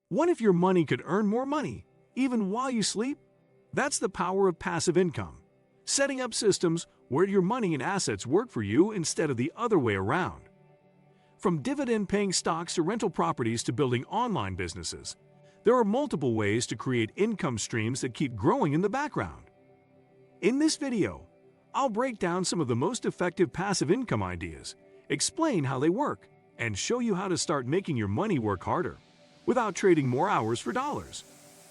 What if your money could earn more money, even while you sleep? That's the power of passive income. Setting up systems where your money and assets work for you instead of the other way around. From dividend-paying stocks to rental properties to building online businesses, there are multiple ways to create income streams that keep growing in the background. In this video, I'll break down some of the most effective passive income ideas, explain how they work, and show you how to start making your money work harder without trading more hours for dollars.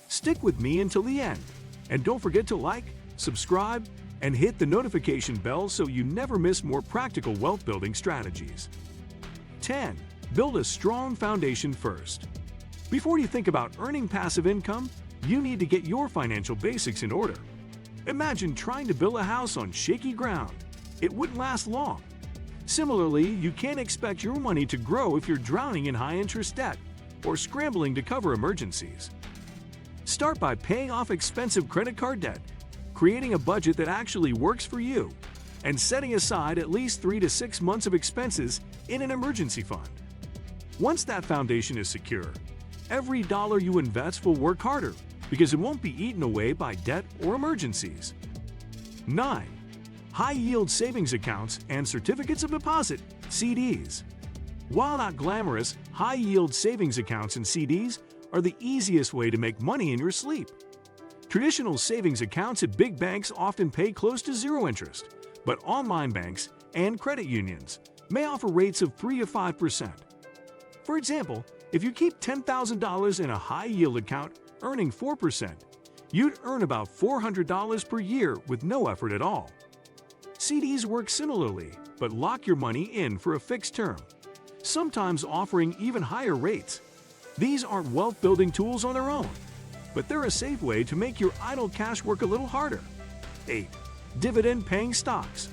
Stick with me until the end, and don't forget to like, subscribe, and hit the notification bell so you never miss more practical wealth-building strategies. 10. Build a strong foundation first. Before you think about earning passive income, you need to get your financial basics in order. Imagine trying to build a house on shaky ground. It wouldn't last long. Similarly, you can't expect your money to grow if you're drowning in high-interest debt or scrambling to cover emergencies. Start by paying off expensive credit card debt, creating a budget that actually works for you, and setting aside at least 3 to 6 months of expenses in an emergency fund. Once that foundation is secure, every dollar you invest will work harder because it won't be eaten away by debt or emergencies. 9. High-yield savings accounts and certificates of deposit, CDs. While not glamorous, high-yield savings accounts and CDs are the easiest way to make money in your sleep. Traditional savings accounts at big banks often pay close to zero interest, but online banks and credit unions may offer rates of 3 to 5%. For example, if you keep $10,000 in a high-yield account earning 4%, you'd earn about $400 per year with no effort at all. CDs work similarly, but lock your money in for a fixed term, sometimes offering even higher rates. These aren't wealth-building tools on their own, but they're a safe way to make your idle cash work a little harder. 8. Dividend-paying stocks.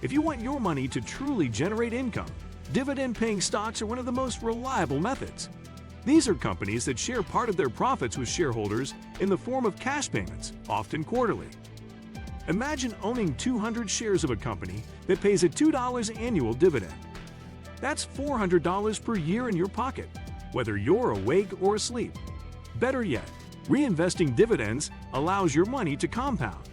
If you want your money to truly generate income, dividend-paying stocks are one of the most reliable methods. These are companies that share part of their profits with shareholders in the form of cash payments, often quarterly. Imagine owning 200 shares of a company that pays a $2 annual dividend. That's $400 per year in your pocket, whether you're awake or asleep. Better yet, reinvesting dividends allows your money to compound.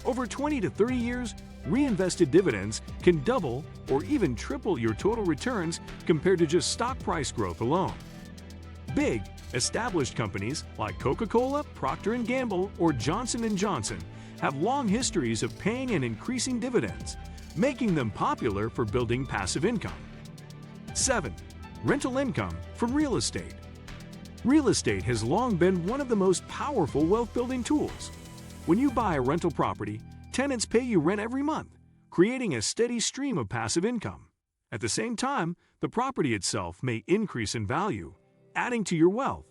Over 20 to 30 years, reinvested dividends can double or even triple your total returns compared to just stock price growth alone. Big, established companies like Coca-Cola, Procter & Gamble, or Johnson & Johnson have long histories of paying and increasing dividends, making them popular for building passive income. 7. Rental income from real estate. Real estate has long been one of the most powerful wealth-building tools. When you buy a rental property, tenants pay you rent every month, creating a steady stream of passive income. At the same time, the property itself may increase in value, adding to your wealth.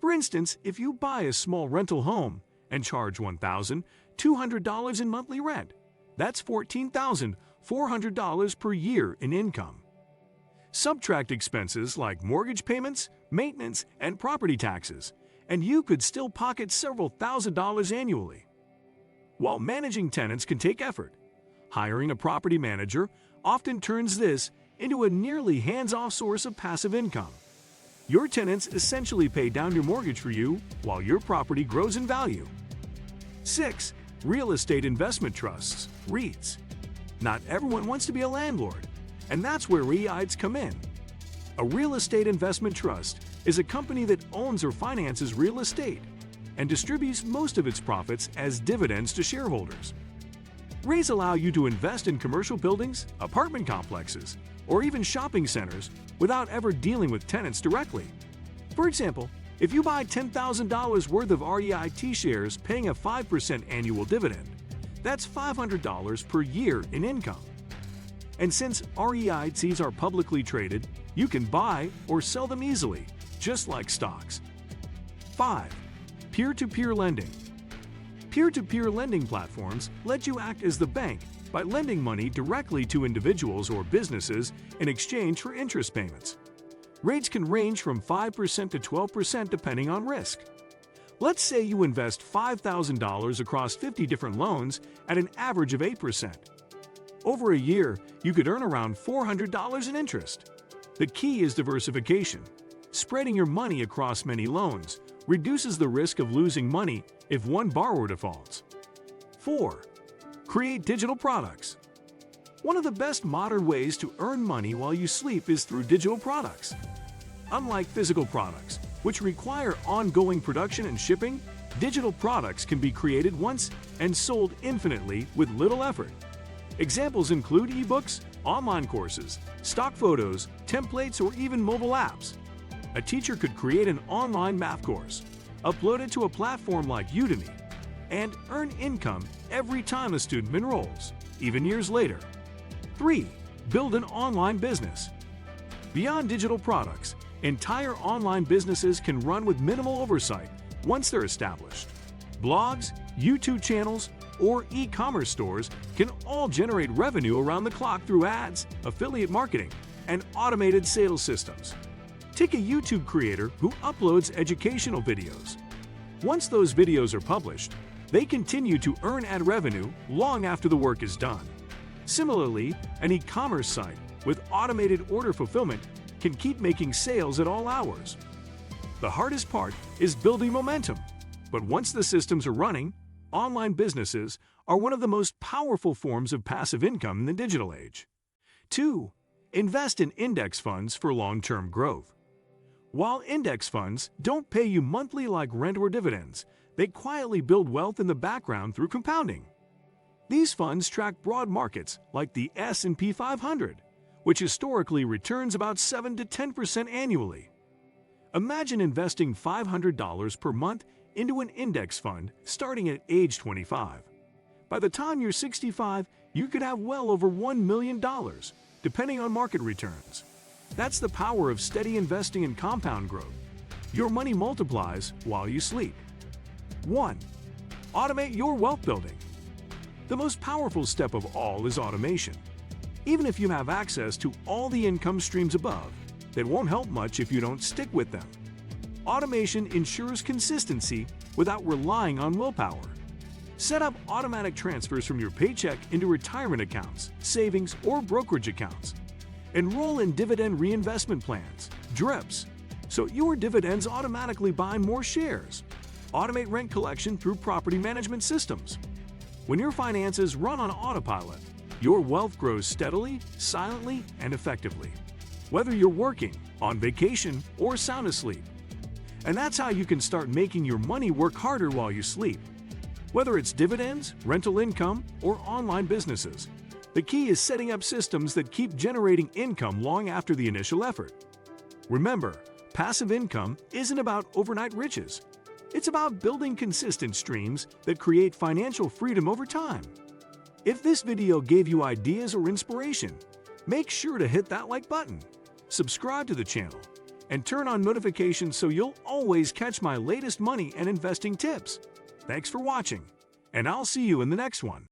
For instance, if you buy a small rental home and charge $1,200 in monthly rent, that's $14,400 per year in income. Subtract expenses like mortgage payments, maintenance, and property taxes, and you could still pocket several $1,000s annually. While managing tenants can take effort, hiring a property manager often turns this into a nearly hands-off source of passive income. Your tenants essentially pay down your mortgage for you while your property grows in value. 6. Real estate investment trusts, REITs. Not everyone wants to be a landlord, and that's where REITs come in. A real estate investment trust is a company that owns or finances real estate and distributes most of its profits as dividends to shareholders. REITs allow you to invest in commercial buildings, apartment complexes, or even shopping centers without ever dealing with tenants directly. For example, if you buy $10,000 worth of REIT shares paying a 5% annual dividend, that's $500 per year in income. And since REITs are publicly traded, you can buy or sell them easily, just like stocks. 5. Peer-to-peer lending. Peer-to-peer lending platforms let you act as the bank by lending money directly to individuals or businesses in exchange for interest payments. Rates can range from 5% to 12% depending on risk. Let's say you invest $5,000 across 50 different loans at an average of 8%. Over a year, you could earn around $400 in interest. The key is diversification. Spreading your money across many loans reduces the risk of losing money if one borrower defaults. 4. Create digital products. One of the best modern ways to earn money while you sleep is through digital products. Unlike physical products, which require ongoing production and shipping, digital products can be created once and sold infinitely with little effort. Examples include ebooks, online courses, stock photos, templates, or even mobile apps. A teacher could create an online math course, upload it to a platform like Udemy, and earn income every time a student enrolls, even years later. 3. Build an online business. Beyond digital products, entire online businesses can run with minimal oversight once they're established. Blogs, YouTube channels, or e-commerce stores can all generate revenue around the clock through ads, affiliate marketing, and automated sales systems. Take a YouTube creator who uploads educational videos. Once those videos are published, they continue to earn ad revenue long after the work is done. Similarly, an e-commerce site with automated order fulfillment can keep making sales at all hours. The hardest part is building momentum, but once the systems are running, online businesses are one of the most powerful forms of passive income in the digital age. 2. Invest in index funds for long-term growth. While index funds don't pay you monthly like rent or dividends, they quietly build wealth in the background through compounding. These funds track broad markets like the S&P 500, which historically returns about 7 to 10% annually. Imagine investing $500 per month into an index fund starting at age 25. By the time you're 65, you could have well over $1 million, depending on market returns. That's the power of steady investing and compound growth. Your money multiplies while you sleep. 1. Automate your wealth building. The most powerful step of all is automation. Even if you have access to all the income streams above, that won't help much if you don't stick with them. Automation ensures consistency without relying on willpower. Set up automatic transfers from your paycheck into retirement accounts, savings, or brokerage accounts. Enroll in dividend reinvestment plans, DRIPs, so your dividends automatically buy more shares. Automate rent collection through property management systems. When your finances run on autopilot, your wealth grows steadily, silently, and effectively, whether you're working, on vacation, or sound asleep. And that's how you can start making your money work harder while you sleep. Whether it's dividends, rental income, or online businesses, the key is setting up systems that keep generating income long after the initial effort. Remember, passive income isn't about overnight riches. It's about building consistent streams that create financial freedom over time. If this video gave you ideas or inspiration, make sure to hit that like button, subscribe to the channel, and turn on notifications so you'll always catch my latest money and investing tips. Thanks for watching, and I'll see you in the next one.